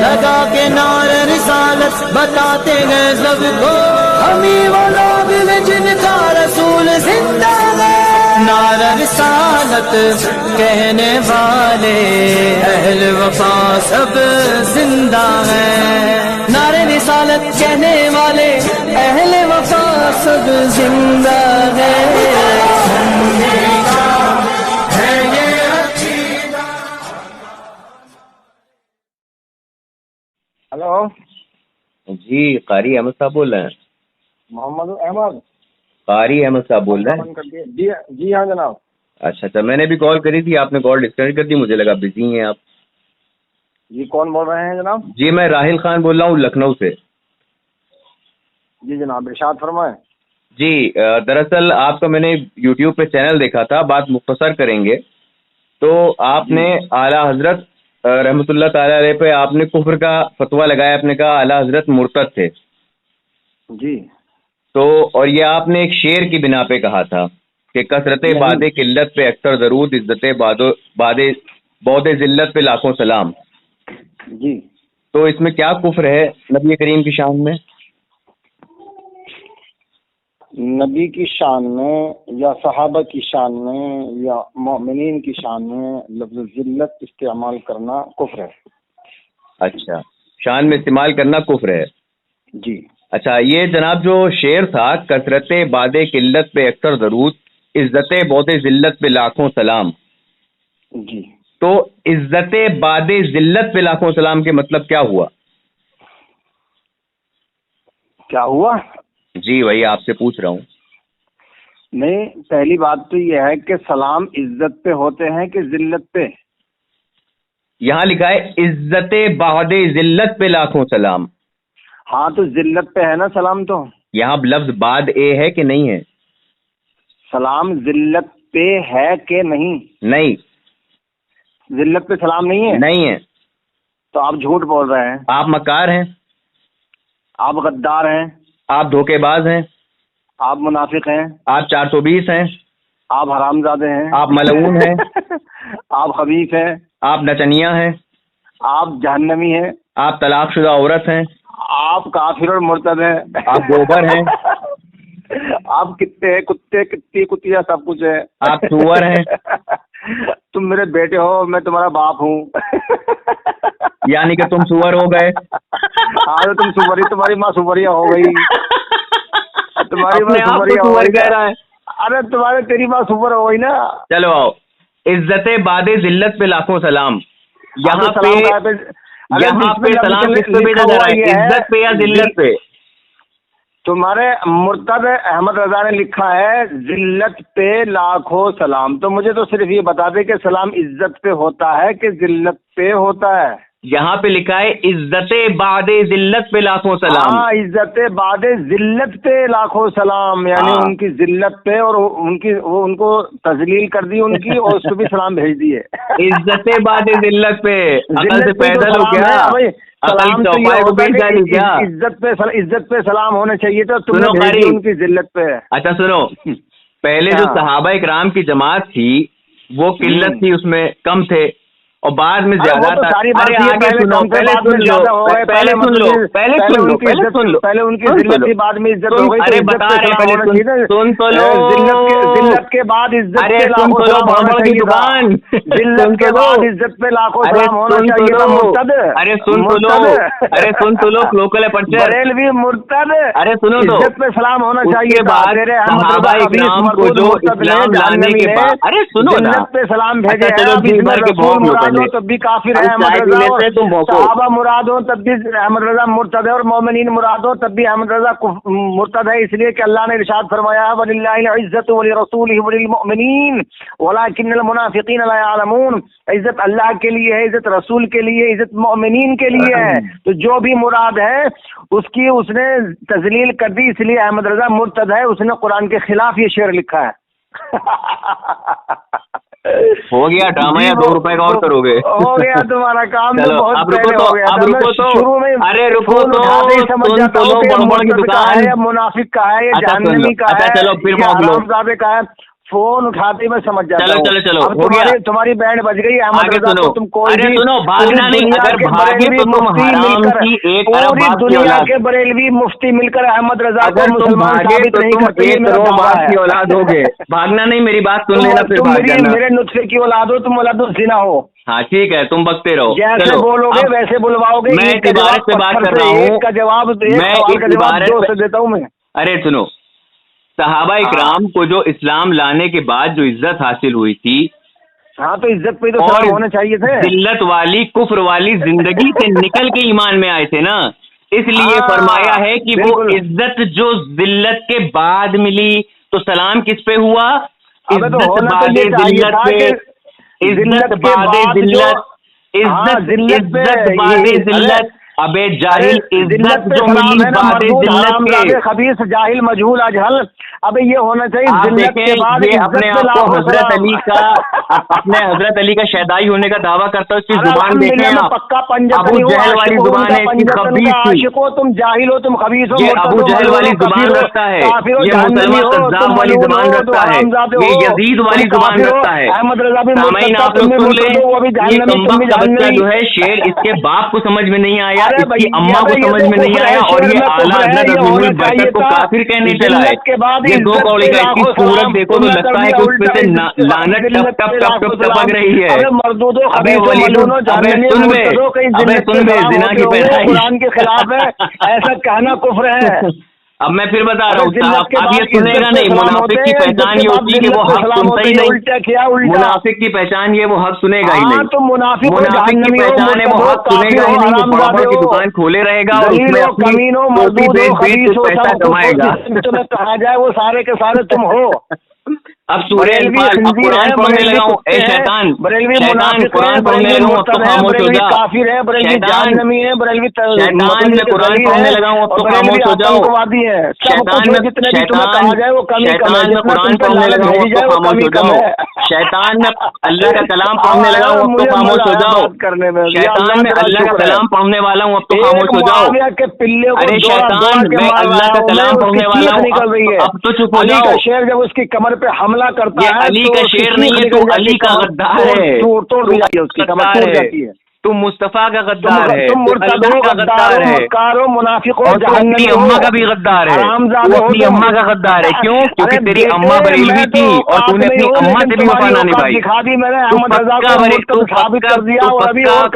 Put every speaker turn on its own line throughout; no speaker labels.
لگا کے نعرہ رسالت بتاتے گئے سب کو، ہمیں وہ لوگ ہیں جن کا رسول زندہ ہے۔ نعرہ رسالت کہنے والے اہل وفا سب زندہ ہیں، نعرہ رسالت کہنے والے اہل وفا سب زندہ ہیں۔
ہلو
جی، قاری احمد صاحب بول رہے ہیں؟
محمد احمد
قاری احمد صاحب بول رہے ہیں؟
جی ہاں جناب۔
اچھا، میں نے بھی کال کری تھی، آپ نے کال ڈسکنیکٹ کر دی، مجھے لگا بزی ہیں آپ۔
جی کون بول رہے ہیں جناب؟
جی میں راحل خان بول رہا ہوں لکھنؤ سے۔
جی جناب ارشاد فرمائیں۔
جی دراصل آپ کا میں نے یوٹیوب پہ چینل دیکھا تھا، بات مختصر کریں گے تو آپ نے اعلیٰ حضرت رحمۃ اللہ تعالی علیہ پہ آپ نے کفر کا فتویٰ لگایا، آپ نے کہا اعلیٰ حضرت مرتد تھے۔
جی
تو اور یہ آپ نے ایک شعر کی بنا پہ کہا تھا کہ کثرت باد قلت پہ اکثر درود، عزت بعد ذلت پہ لاکھوں سلام۔
جی
تو اس میں کیا کفر ہے نبی کریم کی شان میں؟
نبی کی شان میں یا صحابہ کی شان میں یا مومنین کی شان میں لفظ ذلت استعمال کرنا کفر ہے۔
اچھا، شان میں استعمال کرنا کفر ہے۔
جی
اچھا، یہ جناب جو شعر تھا کثرت باد قلت پہ اکثر درود، عزت بعد ذلت پہ لاکھوں سلام،
جی
تو عزت بعد ذلت پہ لاکھوں سلام کے مطلب کیا ہوا؟
کیا ہوا؟
جی وہی آپ سے پوچھ رہا ہوں۔
نہیں، پہلی بات تو یہ ہے کہ سلام عزت پہ ہوتے ہیں کہ ذلت پہ؟
یہاں لکھا ہے عزت بعد ذلت پہ لاکھوں سلام۔
ہاں تو ذلت پہ ہے نا سلام، تو
یہاں لفظ بعد اے ہے کہ نہیں ہے؟
سلام ذلت پہ ہے کہ نہیں؟
نہیں،
ذلت پہ سلام نہیں ہے؟
نہیں ہے۔
تو آپ جھوٹ بول رہے ہیں،
آپ مکار ہیں،
آپ غدار ہیں،
آپ دھوکے باز ہیں،
آپ منافق ہیں،
آپ 420 ہیں،
آپ حرامزادے ہیں،
آپ ملعون ہیں،
آپ خبیث ہیں،
آپ نچنیا ہیں،
آپ جہنمی ہیں،
آپ طلاق شدہ عورت ہیں،
آپ کافر اور مرتد ہیں،
آپ گوبر ہیں،
آپ کتے ہیں، کتے کتی کتیا سب کچھ ہے،
آپ سور ہیں۔
تم میرے بیٹے ہو، میں تمہارا باپ ہوں۔
یعنی کہ تم سور ہو گئے۔
ہاں تو تم سوری، تمہاری ماں سوریا ہو گئی، تمہاری ماں
اپنے آپ کو
سوریا ہو
سور
گئی۔
کہہ رہا ہے۔
ارے تیری ماں سور ہو گئی نا۔
چلو آؤ، عزت بعد ذلت پہ لاکھوں سلام۔ یہاں پہ سلام کس پہ بھیجا جا رہا ہے، عزت پہ یا ذلت پہ؟
تمہارے مرتد احمد رضا نے لکھا ہے ذلت پہ لاکھوں سلام، تو مجھے تو صرف یہ بتا دے کہ سلام عزت پہ ہوتا ہے کہ ذلت پہ ہوتا ہے؟
یہاں پہ لکھا ہے عزت بعد ذلت پہ لاکھوں سلام۔
ہاں، عزت بعد ذلت پہ لاکھوں سلام، یعنی ان کی ذلت پہ، اور ان کو تذلیل کر دی ان کی، اور اس پہ بھی سلام بھیج دیے۔
عزت بعد ذلت پہ عقل سے پیدل ہو کیا؟
سلام تو یہ ہوتا ہے کہ عزت پہ سلام ہونا چاہیے تھا، تم نے بھیج دیا ان کی ذلت پہ۔
اچھا سنو، پہلے جو صحابہ اکرام کی جماعت تھی وہ قلت تھی، اس میں کم تھے، اور بعد میں زیادہ تھا۔
ساری بات
آگے سنو، پہلے سن لو، پہلے سن لو،
پہلے ان کی ذلت تھی، بعد میں عزت ہو گئی۔
ارے بتا رہے پہلے سن تو لو،
ذلت کے بعد عزت
ارے
پہ
سن
لاکھوں
تو لو،
سلام ہونا
بابا کی
چاہیے تھا۔
دکان
ذلت کے بعد عزت پہ لاکھوں سلام ہونا چاہیے تھا۔ مرتد،
ارے سن تو لو، ارے سن تو لو، لوکل پرچر،
بریلوی مرتد،
ارے سنو تو،
عزت پہ سلام ہونا چاہیے تھا۔
صحابہ اکرام کو جو اسلام لانے کے بعد، ارے سنو نا،
ذلت پہ سلام بھیجے ہیں، تب بھی کافر ہے احمد رضا، صحابہ مراد ہو تب بھی احمد رضا مرتد ہے، اور مومنین مراد ہو تب بھی احمد رضا مرتد ہے، اس لیے کہ اللہ نے ارشاد فرمایا وَلِلَّهِ الْعِزَّةُ وَلِرَسُولِهِ وَلِلْمُؤْمِنِينَ وَلَكِنَّ الْمُنَافِقِينَ لَا يَعْلَمُونَ۔ عزت اللہ کے لیے ہے، عزت رسول کے لیے، عزت مومنین کے لیے ہے، تو جو بھی مراد ہے اس نے تذلیل کر دی، اس لیے احمد رضا مرتد ہے، اس نے قرآن کے خلاف یہ شعر لکھا ہے۔
ہو گیا ڈرامہ، یا 2 روپے کا اور کرو گے؟
ہو گیا تمہارا کام، تو بہت
اب رکو
پہلے
تو،
ہو گیا
اب
تھا۔
رکو تو،
شروع میں
ارے رکو تو،
سمجھ
سن
جاتا
تو لو،
ہوں کہ
بڑبڑ کی
مرتد کا
دکان،
ہے یا منافق کا ہے یا
اچھا سن لو،
جہنمی کا
اچھا
ہے
چلو پھر
یا
موک لو،
حرامزادے کا ہے۔ फोन उठाते ही मैं समझ जाता हूँ।
चलो चलो
अब
हो गया,
तुम्हारी बैंड बज गई।
आगे सुनो, तुम अरे सुनो, भागना नहीं, अगर भागे तो तुम हराम की एक अरब बात की
दुनिया
औलाद,
के बरेलवी मुफ्ती मिलकर अहमद रजा को
अगर तुम
मुसलमान
भागे
साबित
तो
नहीं
तुम
करते, ये
एक
मेरा
करोड़
दावा
बात
है।
की औलाद होगे। भागना नहीं, मेरी बात सुन लेना फिर
तुम
भाग जाना।
मेरे नुस्खे की औलाद हो, तुम औलाद जिना हो।
हाँ ठीक है, तुम बकते रहो।
जैसे बोलोगे वैसे बुलवाओगे।
मैं एक इबारत से बात कर रहा हूँ,
एक का जवाब, एक सवाल का जवाब दो से देता हूँ मैं।
अरे सुनो, सहाबा इकराम को जो इस्लाम लाने के बाद जो इज्जत हासिल हुई थी,
हाँ तो इज्जत पे तो
और
सलाम होने चाहिए थे।
जिल्लत वाली कुफ्र वाली जिंदगी से निकल के ईमान में आए थे ना, इसलिए फरमाया है कि वो इज्जत जो जिल्लत के बाद मिली, तो सलाम किस पे हुआ? इज्जत बादे जिल्लत पे, इज्जत बादे जिल्लत, इज्जत बादे जिल्लत। अबे जाहिल, इज्जत जो मिली बादे जिल्लत के,
खबीस जाहिल मजहूल अजहल। अबे ये होना चाहिए
आप
जिल्लत के बाद।
ये अपने आप को हजरत अली का, अपने हजरत अली का शहदाई होने का दावा करता है, उसकी जुबान देखें आप,
पक्का पंजा
अबू जहल वाली जुबान है, इसकी खबीस थी।
तुम जाहिल हो, तुम खबीस हो,
ये अबू जहल वाली जुबान रखता है, ये मुसलमान कज़्ज़ाब वाली जुबान रखता है, ये यजीद वाली जुबान रखता है। सामईन आप लोग सुन ले, ये कमबख्त बच्चा जो है शेर, इसके बाप को समझ में नहीं आया, इसकी अम्मा को समझ में नहीं आया, और ये आला हज़रत अज़ीमुल बरकत को काफिर कहने चला है। ये दो कौड़ी का, इसकी सूरत देखो तो लगता है कि उस पे से लानत टप टप टप टप टपक रही है। अबे वलीदुन, अबे सुन बे, ज़िना की पैदाइश
कुरान के खिलाफ है, ऐसा कहना कुफ्र है।
अब मैं फिर बता रहा हूँ, अब ये सुनेगा नहीं। मुनाफिक की पहचान ये होती है कि वो हक सुनता ही नहीं। मुनाफिक की पहचान ये, वो हक सुनेगा ही नहीं।
तो मुनाफिक
की पहचान है, वो हक सुनेगा ही नहीं, वो बड़ा की दुकान खोले रहेगा और उसमें अपनी टोपी बेच पैसा कमाएगा।
तुम्हें कहा जाए वो सारे के सारे तुम हो।
अब सूरह अनफाल, अब कुरान पढ़ने लगा हूँ। ए शैतान, शैतान कुरान पढ़ने लगा हूँ, अब तो खामोश हो जा।
काफिर है,
शैतान,
शैतान
मैं कुरान पढ़ने लगा हूँ, अब तो खामोश हो जाओ। शैतान में कुरान पढ़ने लगा हूँ, अब तो खामोश हो जाओ। शैतान में अल्लाह का कलाम पढ़ने लगा हूँ, अब तो खामोश हो जाओ। शैतान में अल्लाह का कलाम पढ़ने वाला हूँ, अब तो खामोश हो जाओ। अरे शैतान, मैं अल्लाह का कलाम पढ़ने वाला हूँ, अब तो चुप हो जाओ।
शेर जब उसकी कमर पे हमला करता है,
अली का शेर नहीं है, तू अली का गद्दार है,
तोड़ दी जाती है उसकी कमर, टूट जाती है।
तुम मुस्तफा का गद्दार है,
तुम मुर्तदो
का गद्दार है,
मक्कारो मुनाफिको,
और तू अपनी अम्मा का भी गद्दार है, तू अपनी अम्मा का गद्दार है। क्यों? क्योंकि तेरी अम्मा बरेलवी थी और तूने अपनी अम्मा से भी वफा ना निभाई।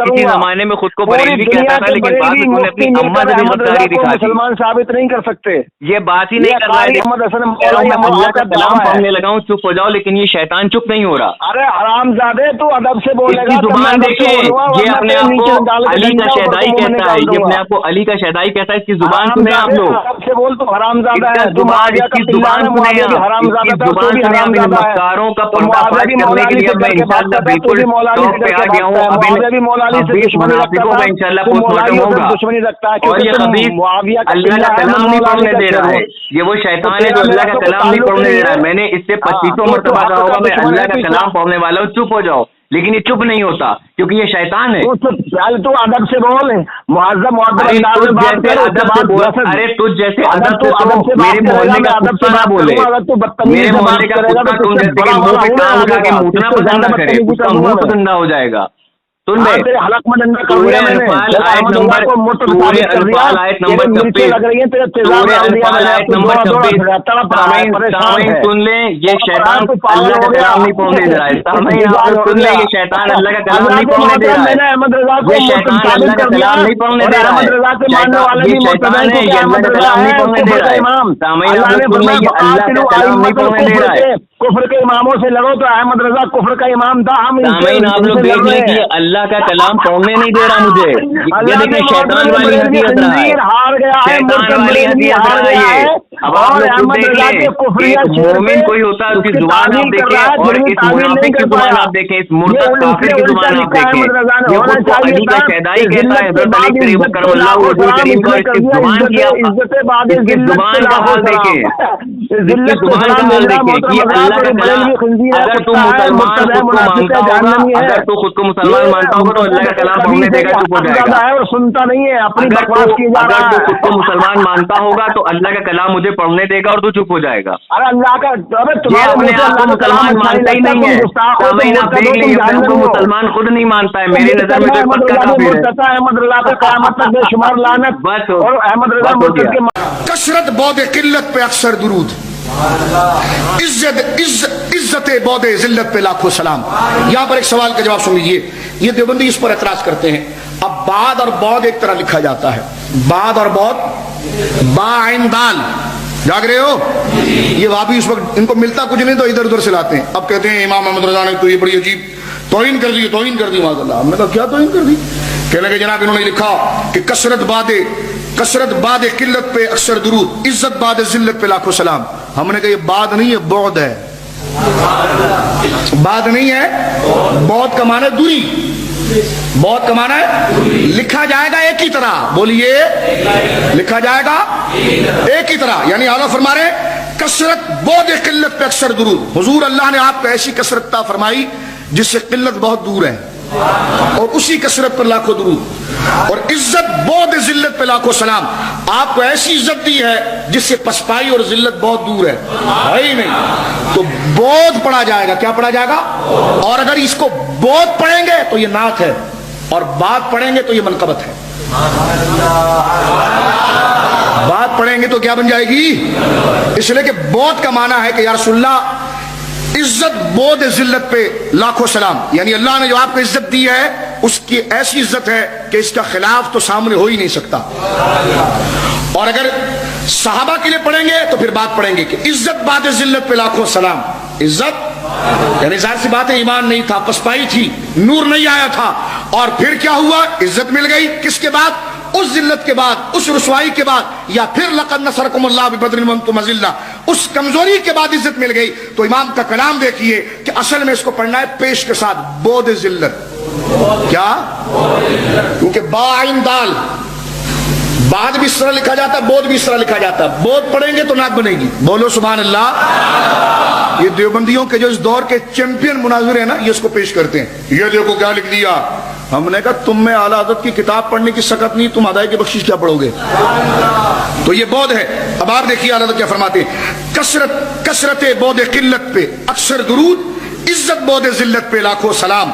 किसी जमाने में खुद को बरेलवी कहता था, लेकिन बाद में तूने अपनी अम्मा से भी गद्दारी दिखा दी।
मुसलमान साबित नहीं कर सकते,
ये बात ही नहीं कर रहा है। अल्लाह का कलाम पढ़ने लगा हूँ, चुप हो जाओ, लेकिन ये शैतान चुप नहीं हो रहा।
अरे हरामजादे, तू अदब से बोलेगा,
जुबान देखे, ये अपने आप को अली का शहदाई कहता है, ये अपने आप को अली का शहदाई कहता है, इसकी जुबान सुने आप लोग।
से बोल तो हरामजादा है,
जुबान, इसकी जुबान सुने, इसकी जुबान सुने। अब इन मक्कारों का पर्दाफाश करने के लिए मैं इंशाअल्लाह बिल्कुल टॉप पे आ गया हूँ। अब इन मुनाफिकों का इंशाअल्लाह पोस्टमार्टम होगा। और ये खबीस अल्लाह का कलाम नहीं पढ़ने दे रहा है, ये वो शैतान है जो अल्लाह का कलाम नहीं पढ़ने दे रहा है। मैंने इससे 2500 मरतबा कहा होगा, मैं अल्लाह का कलाम पढ़ने वाला हूँ, चुप हो जाओ, लेकिन ये चुप नहीं होता क्योंकि ये शैतान है।
तू अदब से बोल, मुअज़्ज़म
अदब से बोल। अरे तुझ जैसे अदब से मेरे मोहल्ले का कुत्ता ना बोले, मेरे मोहल्ले का कुत्ता तुम जैसे के मुंह पे कान लगा के मूतना पसंद ना करे, उसका मुंह तो गंदा हो जाएगा। सुन ले, सूरह अनफाल आयत नंबर 26। सुन ले, ये शैतान अल्लाह का कलाम नहीं पढ़ने दे रहा है। सुन ले, ये शैतान अल्लाह का कलाम नहीं पढ़ने दे रहा है। ये शैतान अल्लाह का कलाम नहीं पढ़ने दे रहा है। ये शैतान है, ये अल्लाह का कलाम नहीं पढ़ने दे रहा है। सामईन आप लोग सुन ले, ये अल्लाह का कलाम नहीं पढ़ने दे रहा है।
कुफ्र के इमामों से लड़ो तो अहमद रजा कुफ्र का इमाम था। हम
सामईन आप लोग देख लें कि अल्लाह का कलाम पढ़ने नहीं दे रहा मुझे। ये देखिए शैतान वाली हकीकत रहा है,
हार गया है,
शैतान वाली हकीकत रहा है ये। अब आप लोग देख लें, एक मोमिन कोई होता है, उसकी जुबान आप देखें, और इस मुनाफिक की जुबान आप देखें, इस मुर्तद काफिर की जुबान आप देखें। ये खुद को अली का शहदाई कहता है, हज़रत अली करीम करमल्लाहु वजहहु करीम का, इसकी जुबान की इसकी जुबान का हाल देखें, इसकी जुबान का हाल देखें। ये अल्लाह का कलाम, अगर तू मुसलमान खुद को मानता होगा, अगर तू खुद को मुसलमान मानता होगा तो अल्लाह का कलाम पढ़ने देगा, चुप हो जाएगा।
और सुनता नहीं है, अपनी
अगर तू खुद को मुसलमान मानता होगा तो अल्लाह का कलाम मुझे तुझे पढ़ने देगा और तू चुप हो जाएगा।
अरे अल्लाह का, अबे
ये
तुम्हारे
अपने आप को मुसलमान मानता ही नहीं है। सामईन आप देख लीजिए, अपने आप को मुसलमान खुद नहीं मानता है। मेरी नजर में तो पक्का काफिर है।
अहमद रजा पे क़यामत तक बेशुमार लानत।
बस
और अहमद रजा मुर्तद के
कसरत बौद किल्लत पे अक्सर दुरूद, इज्जत बौद जिल्लत पे लाखों सलाम। यहाँ पर एक सवाल का जवाब सुन लीजिए, ये देवबंदी इस पर एतराज करते हैं। अब बाद और बौद एक तरह लिखा जाता है, बाद और बौद, बाइन दाल, जाग रहे हो? ये वाबी उस वक्त इनको मिलता कुछ नहीं तो इधर उधर से लाते हैं। अब कहते हैं इमाम अहमद रजा ने तो ये बड़ी अजीब तौहीन कर दी, तौहीन कर दी। माज़अल्लाह, हमने कहा क्या तौहीन कर दी? कहने लगे जनाब इन्होंने लिखा कि कसरत बाद किल्लत पे अक्सर दुरूद, इज्जत बाद जिल्लत पे लाखों सलाम। हमने कहा ये बाद नहीं है, बौद है। बाद नहीं है, बौद का माना है दूरी, बौद का माना है लिखा जाएगा एक ही तरह। बोलिए, लिखा जाएगा एक ही तरह। यानी आला फरमा रहे कसरत बौद किल्लत पे अक्सर दुरूद। हुजूर अल्लाह ने आपको ऐसी कसरत ता फरमाई जिससे किल्लत बहुत दूर है, और उसी कसरत पर लाखों दुरूद। और इज्जत बौद जिल्लत पे लाखों सलाम, आपको ऐसी इज्जत दी है जिससे पसपाई और जिल्लत बहुत दूर है ही नहीं। तो बौद पढ़ा जाएगा, क्या पढ़ा जाएगा? और अगर इसको बौद पढ़ेंगे तो ये नात है, और बात पढ़ेंगे तो ये मनकबत है। बात पढ़ेंगे तो क्या बन जाएगी? इसलिए कि बौद का माना है कि या रसूलल्लाह इज्जत बौद जिल्लत पे लाखों सलाम, यानी अल्लाह ने जो आपको इज्जत दी है उसकी ऐसी इज्जत है कि इसका खिलाफ तो सामने हो ही नहीं सकता। और अगर सहाबा के लिए पढ़ेंगे तो फिर बात पढ़ेंगे कि इज्जत बाद जिल्लत पे लाखों सलाम। इज्जत यानी जाहिर सी बात है ईमान नहीं था, पसपाई थी, नूर नहीं आया था। और फिर क्या हुआ? इज्जत मिल गई। किसके बाद? उस जिल्लत के बाद, उस रुसवाई के बाद, या फिर लक़द नसरकुमुल्लाह बिबद्रिन व अंतुम अज़िल्ला, उस कमजोरी के बाद इज्जत मिल गई। तो इमाम का कलाम देखिए कि असल में इसको पढ़ना है पेश के साथ, बौद जिल्लत। क्या? क्योंकि बाइन दाल, बाद भी इस तरह लिखा जाता है, बोध भी इस तरह लिखा जाता है। बोध पढ़ेंगे तो नाक बनेगी। बोलो सुभान अल्लाह। ये देवबंदियों के जो इस दौर के चैंपियन मुनाजिर है ना, ये इसको पेश करते हैं। ये देखो क्या लिख दिया। हमने कहा तुम में आला हज़रत की किताब पढ़ने की सकत नहीं, तुम अदाई की बख्शिश क्या पढ़ोगे? तो ये बौध है। अब आप देखिए आला हज़रत क्या फरमाते हैं, कसरत बौद किल्लत पे अक्सर दुरूद, इज्जत बौद जिल्लत पे लाखों सलाम।